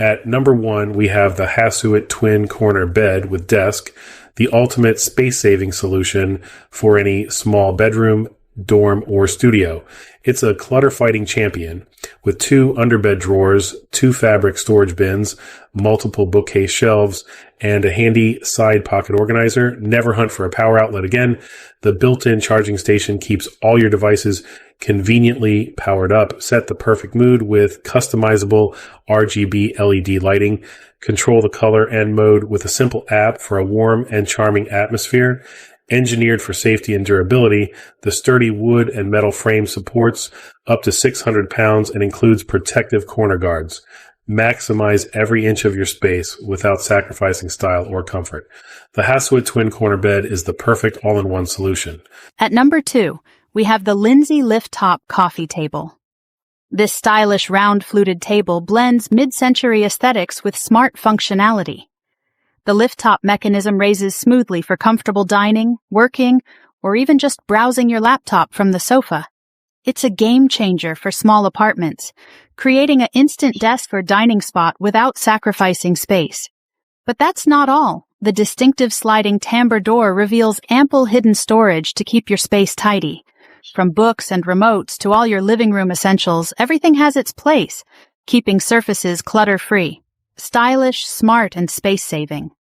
At number 1, we have the Hasuit twin corner bed with desk, the ultimate space-saving solution for any small bedroom, dorm, or studio. It's a clutter-fighting champion with 2 underbed drawers, 2 fabric storage bins, multiple bookcase shelves, and a handy side pocket organizer. Never hunt for a power outlet again. The built-in charging station keeps all your devices conveniently powered up. Set the perfect mood with customizable RGB LED lighting. Control the color and mode with a simple app for a warm and charming atmosphere. Engineered for safety and durability, the sturdy wood and metal frame supports up to 600 pounds and includes protective corner guards. Maximize every inch of your space without sacrificing style or comfort. The Hasuit twin corner bed is the perfect all-in-one solution. At number 2, we have the LYNSY Lift Top Coffee Table. This stylish round fluted table blends mid-century aesthetics with smart functionality. The lift-top mechanism raises smoothly for comfortable dining, working, or even just browsing your laptop from the sofa. It's a game-changer for small apartments, creating an instant desk or dining spot without sacrificing space. But that's not all. The distinctive sliding timbre door reveals ample hidden storage to keep your space tidy. From books and remotes to all your living room essentials, everything has its place, keeping surfaces clutter-free. Stylish, smart, and space-saving.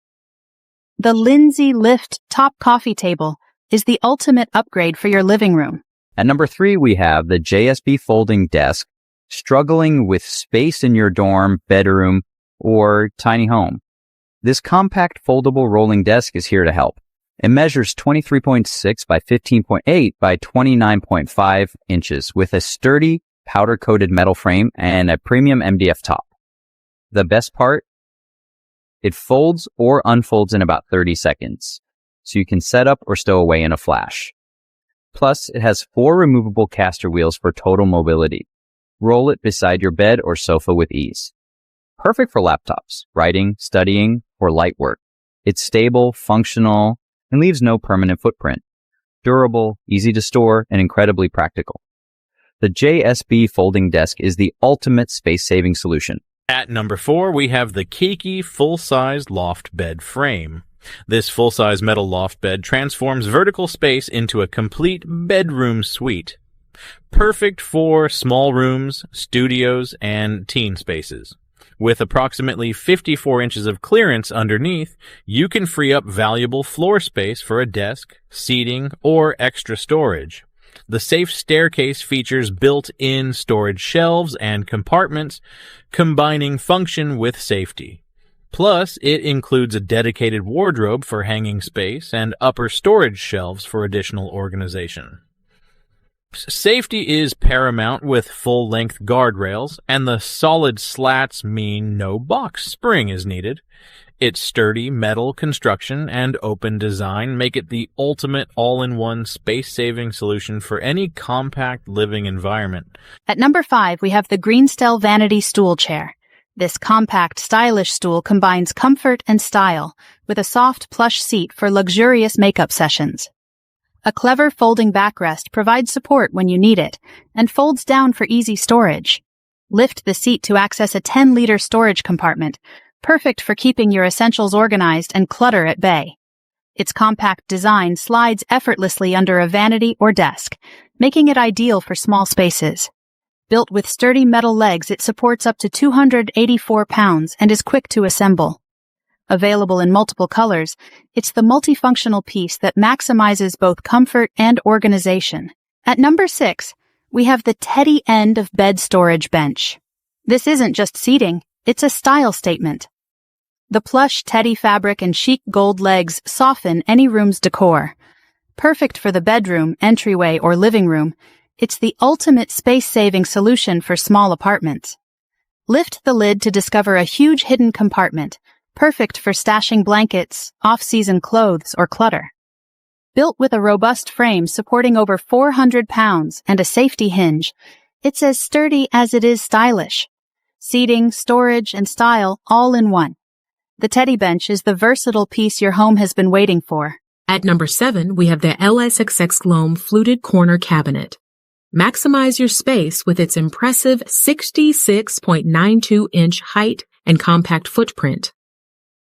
The LYNSY Lift Top Coffee Table is the ultimate upgrade for your living room. At number 3, we have the JSB Folding Desk. Struggling with space in your dorm, bedroom, or tiny home? This compact foldable rolling desk is here to help. It measures 23.6 by 15.8 by 29.5 inches with a sturdy powder-coated metal frame and a premium MDF top. The best part? It folds or unfolds in about 30 seconds, so you can set up or stow away in a flash. Plus, it has 4 removable caster wheels for total mobility. Roll it beside your bed or sofa with ease. Perfect for laptops, writing, studying, or light work. It's stable, functional, and leaves no permanent footprint. Durable, easy to store, and incredibly practical. The JSB Folding Desk is the ultimate space-saving solution. At number 4, we have the KEIKI full-size loft bed frame. This full-size metal loft bed transforms vertical space into a complete bedroom suite. Perfect for small rooms, studios, and teen spaces. With approximately 54 inches of clearance underneath, you can free up valuable floor space for a desk, seating, or extra storage. The safe staircase features built-in storage shelves and compartments, combining function with safety. Plus, it includes a dedicated wardrobe for hanging space and upper storage shelves for additional organization. Safety is paramount with full-length guardrails, and the solid slats mean no box spring is needed. Its sturdy metal construction and open design make it the ultimate all-in-one space-saving solution for any compact living environment. At number 5, we have the GREENSTELL Vanity Stool Chair. This compact, stylish stool combines comfort and style with a soft, plush seat for luxurious makeup sessions. A clever folding backrest provides support when you need it and folds down for easy storage. Lift the seat to access a 10-liter storage compartment, perfect for keeping your essentials organized and clutter at bay. Its compact design slides effortlessly under a vanity or desk, making it ideal for small spaces. Built with sturdy metal legs, it supports up to 284 pounds and is quick to assemble. Available in multiple colors, it's the multifunctional piece that maximizes both comfort and organization. At number 6, we have the Teddy End of Bed Storage Bench. This isn't just seating, it's a style statement. The plush teddy fabric and chic gold legs soften any room's decor. Perfect for the bedroom, entryway, or living room, it's the ultimate space-saving solution for small apartments. Lift the lid to discover a huge hidden compartment, perfect for stashing blankets, off-season clothes, or clutter. Built with a robust frame supporting over 400 pounds and a safety hinge, it's as sturdy as it is stylish. Seating, storage, and style all in one. The Teddy Bench is the versatile piece your home has been waiting for. At number 7, we have the Lxsxlome Fluted Corner Cabinet. Maximize your space with its impressive 66.92-inch height and compact footprint.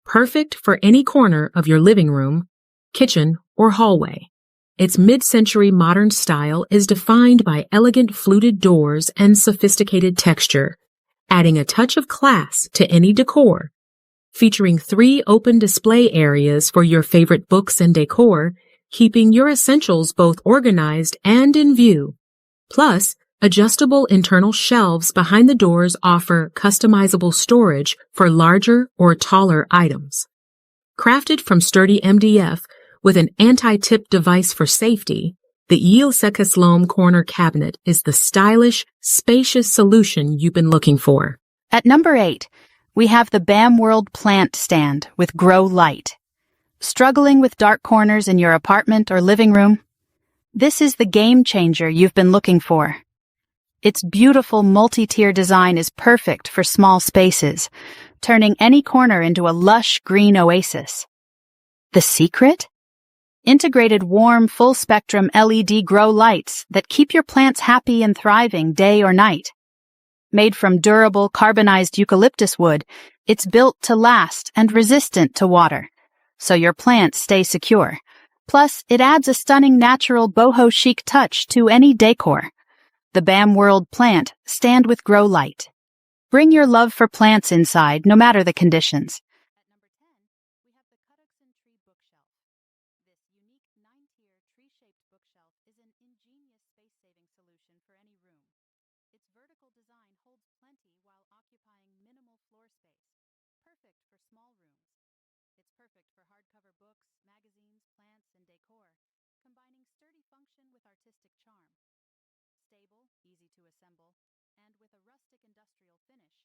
Perfect for any corner of your living room, kitchen, or hallway. Its mid-century modern style is defined by elegant fluted doors and sophisticated texture, adding a touch of class to any decor. Featuring 3 open display areas for your favorite books and decor, keeping your essentials both organized and in view. Plus, adjustable internal shelves behind the doors offer customizable storage for larger or taller items. Crafted from sturdy MDF with an anti-tip device for safety, the Lxsxlome corner cabinet is the stylish, spacious solution you've been looking for. At number 8, we have the Bamworld plant stand with Grow Light. Struggling with dark corners in your apartment or living room? This is the game changer you've been looking for. Its beautiful multi-tier design is perfect for small spaces, turning any corner into a lush green oasis. The secret? Integrated warm, full-spectrum LED grow lights that keep your plants happy and thriving day or night. Made from durable, carbonized eucalyptus wood, it's built to last and resistant to water, so your plants stay secure. Plus, it adds a stunning natural boho chic touch to any decor. The Bamworld plant stand with Grow Light. Bring your love for plants inside, no matter the conditions. At number 10, we have the Cutogxon tree bookshelf. This unique 9-tier tree-shaped bookshelf is an ingenious space-saving solution for any room. Its vertical design holds plenty while occupying minimal floor space, perfect for small rooms. It's perfect for hardcover books, magazines, plants, and decor, combining sturdy function with artistic charm. Stable, easy to assemble, and with a rustic industrial finish,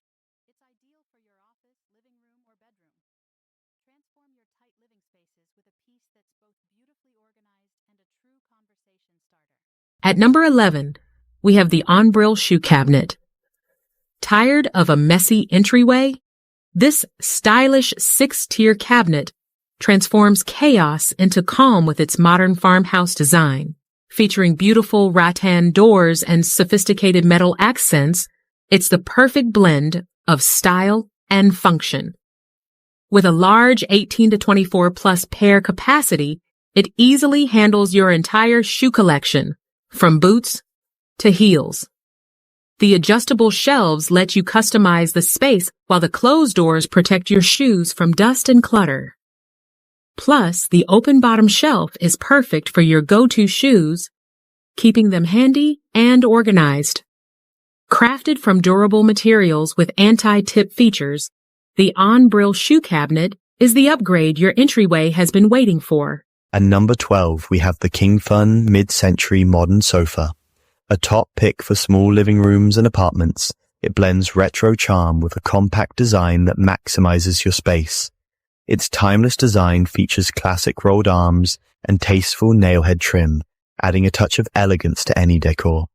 it's ideal for your office, living room, or bedroom. Transform your tight living spaces with a piece that's both beautifully organized and a true conversation starter. At number 11, we have the ONBRILL shoe cabinet. Tired of a messy entryway? This stylish 6-tier cabinet transforms chaos into calm with its modern farmhouse design. Featuring beautiful rattan doors and sophisticated metal accents, it's the perfect blend of style and function. With a large 18 to 24 plus pair capacity, it easily handles your entire shoe collection, from boots to heels. The adjustable shelves let you customize the space while the closed doors protect your shoes from dust and clutter. Plus, the open bottom shelf is perfect for your go-to shoes, keeping them handy and organized. Crafted from durable materials with anti-tip features, the ONBRILL shoe cabinet is the upgrade your entryway has been waiting for. At number 12, we have the Kingfun mid-century modern sofa. A top pick for small living rooms and apartments, it blends retro charm with a compact design that maximizes your space. Its timeless design features classic rolled arms and tasteful nailhead trim, adding a touch of elegance to any decor.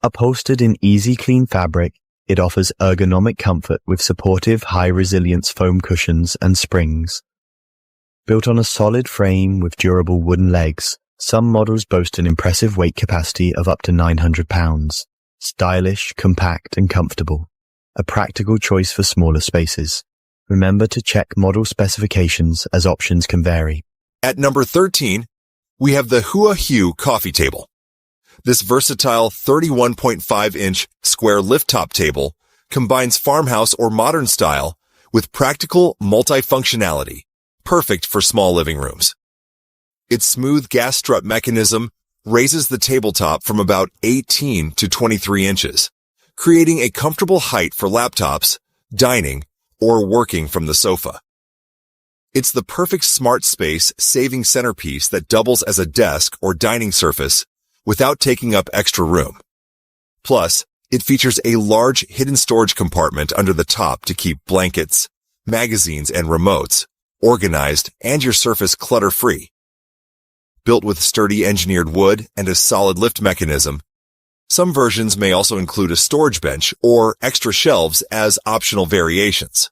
Upholstered in easy clean fabric, it offers ergonomic comfort with supportive high-resilience foam cushions and springs. Built on a solid frame with durable wooden legs, some models boast an impressive weight capacity of up to 900 pounds. Stylish, compact, and comfortable. A practical choice for smaller spaces. Remember to check model specifications as options can vary. At number 13, we have the HUAHUU coffee table. This versatile 31.5-inch square lift-top table combines farmhouse or modern style with practical multifunctionality, perfect for small living rooms. Its smooth gas strut mechanism raises the tabletop from about 18 to 23 inches, creating a comfortable height for laptops, dining, or working from the sofa. It's the perfect smart space saving centerpiece that doubles as a desk or dining surface without taking up extra room. Plus, it features a large hidden storage compartment under the top to keep blankets, magazines, and remotes organized and your surface clutter-free. Built with sturdy engineered wood and a solid lift mechanism, some versions may also include a storage bench or extra shelves as optional variations.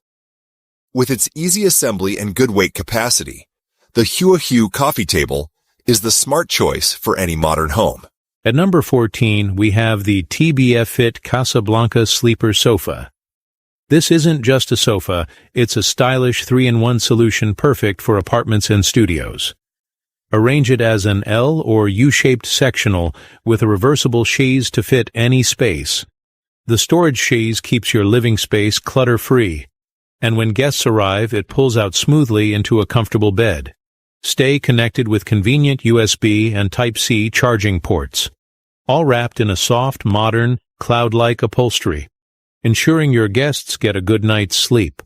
With its easy assembly and good weight capacity, the HUAHUU coffee table is the smart choice for any modern home. At number 14, we have the Tbfit Casablanca sleeper sofa. This isn't just a sofa, it's a stylish 3-in-1 solution perfect for apartments and studios. Arrange it as an L or U-shaped sectional with a reversible chaise to fit any space. The storage chaise keeps your living space clutter-free, and when guests arrive, it pulls out smoothly into a comfortable bed. Stay connected with convenient USB and Type-C charging ports, all wrapped in a soft, modern, cloud-like upholstery, ensuring your guests get a good night's sleep.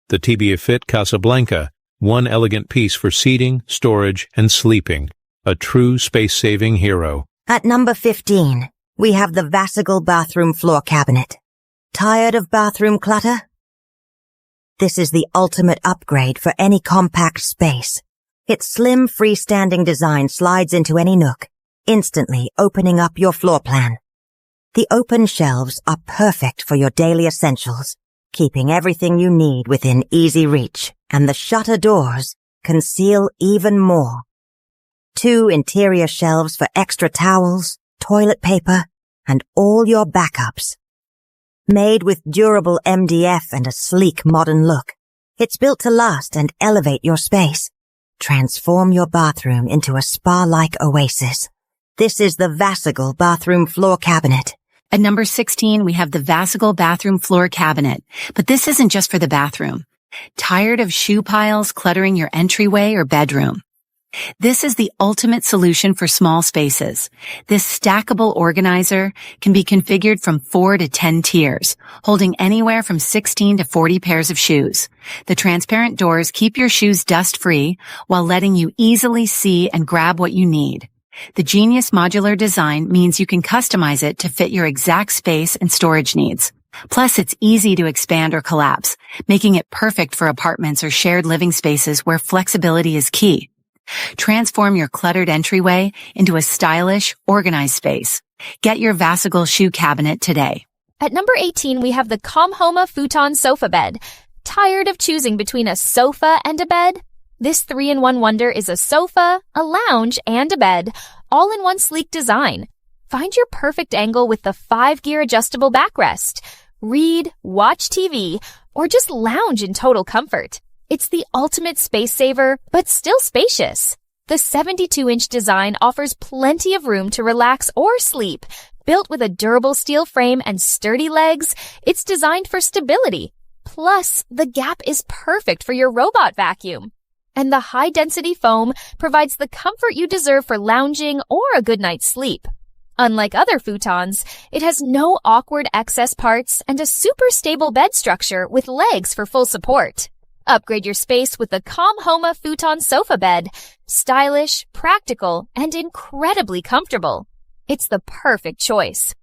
The Tbfit Casablanca, one elegant piece for seating, storage, and sleeping. A true space-saving hero. At number 15, we have the VASAGLE bathroom floor cabinet. Tired of bathroom clutter? This is the ultimate upgrade for any compact space. Its slim, freestanding design slides into any nook, instantly opening up your floor plan. The open shelves are perfect for your daily essentials, keeping everything you need within easy reach, and the shutter doors conceal even more. 2 interior shelves for extra towels, toilet paper, and all your backups. Made with durable MDF and a sleek modern look, it's built to last and elevate your space. Transform your bathroom into a spa-like oasis. This is the VASAGLE bathroom floor cabinet. At number 16, we have the VASAGLE bathroom floor cabinet. But this isn't just for the bathroom. Tired of shoe piles cluttering your entryway or bedroom? This is the ultimate solution for small spaces. This stackable organizer can be configured from 4 to 10 tiers, holding anywhere from 16 to 40 pairs of shoes. The transparent doors keep your shoes dust-free while letting you easily see and grab what you need. The genius modular design means you can customize it to fit your exact space and storage needs. Plus, it's easy to expand or collapse, making it perfect for apartments or shared living spaces where flexibility is key. Transform your cluttered entryway into a stylish, organized space. Get your VASAGLE shoe cabinet today. At number 18, we have the COMHOMA Futon sofa bed. Tired of choosing between a sofa and a bed? This 3-in-1 wonder is a sofa, a lounge, and a bed, all in one sleek design. Find your perfect angle with the 5-gear adjustable backrest. Read, watch TV, or just lounge in total comfort. It's the ultimate space saver, but still spacious. The 72-inch design offers plenty of room to relax or sleep. Built with a durable steel frame and sturdy legs, it's designed for stability. Plus, the gap is perfect for your robot vacuum. And the high-density foam provides the comfort you deserve for lounging or a good night's sleep. Unlike other futons, it has no awkward excess parts and a super stable bed structure with legs for full support. Upgrade your space with the COMHOMA Futon sofa bed. Stylish, practical, and incredibly comfortable. It's the perfect choice.